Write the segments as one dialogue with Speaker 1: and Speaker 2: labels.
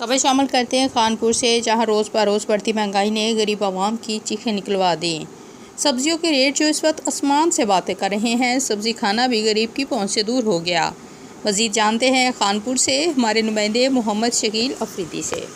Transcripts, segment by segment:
Speaker 1: खबर शामिल करते हैं खानपुर से, जहां रोज़ बरोज़ बढ़ती महंगाई ने गरीब आवाम की चीखें निकलवा दी। सब्जियों के रेट जो इस वक्त आसमान से बातें कर रहे हैं, सब्जी खाना भी गरीब की पहुंच से दूर हो गया। मज़ीद जानते हैं खानपुर से हमारे नुमाइंदे मोहम्मद शकील अफरीदी से।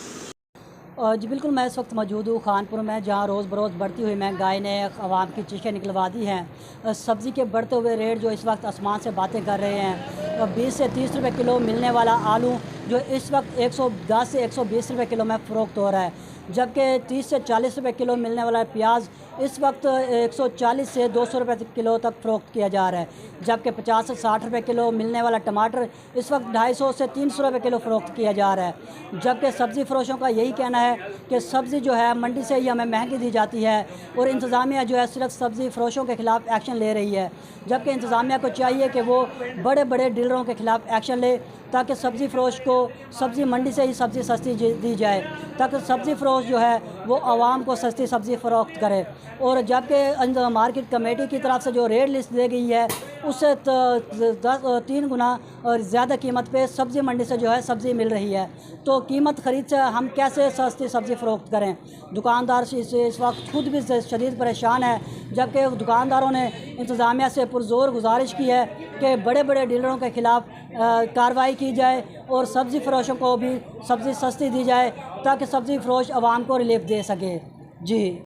Speaker 2: जी बिल्कुल, मैं इस वक्त मौजूद हूँ खानपुर में, जहाँ रोज़ बरोज़ बढ़ती हुई महंगाई ने आवाम की चीखें निकलवा दी हैं। सब्ज़ी के बढ़ते हुए रेट जो इस वक्त आसमान से बातें कर रहे हैं। 20 से 30 रुपए किलो मिलने वाला आलू जो इस वक्त 110 से 120 रुपए किलो में फ़रोख्त हो रहा है, जबकि 30 से 40 रुपए किलो मिलने वाला प्याज इस वक्त 140 से 200 रुपए किलो तक फ़रोख्त किया जा रहा है, जबकि 50 से 60 रुपए किलो मिलने वाला टमाटर इस वक्त 250 से 300 रुपए किलो फ़रोख्त किया जा रहा है। जबकि सब्ज़ी फ़रोशों का यही कहना है कि सब्ज़ी जो है मंडी से ही हमें महंगी दी जाती है और इंतज़ामिया जो है सिर्फ सब्ज़ी फ़रोशों के ख़िलाफ़ एक्शन ले रही है, जबकि इंतज़ामिया को चाहिए कि वो बड़े बड़े डीलरों के ख़िलाफ़ एक्शन ले, ताकि सब्ज़ी फ़रोश को सब्ज़ी मंडी से ही सब्ज़ी सस्ती दी जाए, ताकि सब्ज़ी फ़रोश जो है वो आवाम को सस्ती सब्ज़ी फ़रोख्त करे। और जबकि मार्केट कमेटी की तरफ से जो रेट लिस्ट दी गई है उससे 3 गुना और ज़्यादा कीमत पे सब्ज़ी मंडी से जो है सब्ज़ी मिल रही है, तो कीमत ख़रीद से हम कैसे सस्ती सब्ज़ी फ़रोख्त करें। दुकानदार इस वक्त खुद भी शदीद परेशान है, जबकि दुकानदारों ने इंतज़ामिया से पुरज़ोर गुजारिश की है कि बड़े बड़े डीलरों के ख़िलाफ़ कार्रवाई की जाए और सब्ज़ी फ़रोशों को भी सब्ज़ी सस्ती दी जाए, ताकि सब्ज़ी फ़रोश आवाम को रिलीफ दे सके। जी।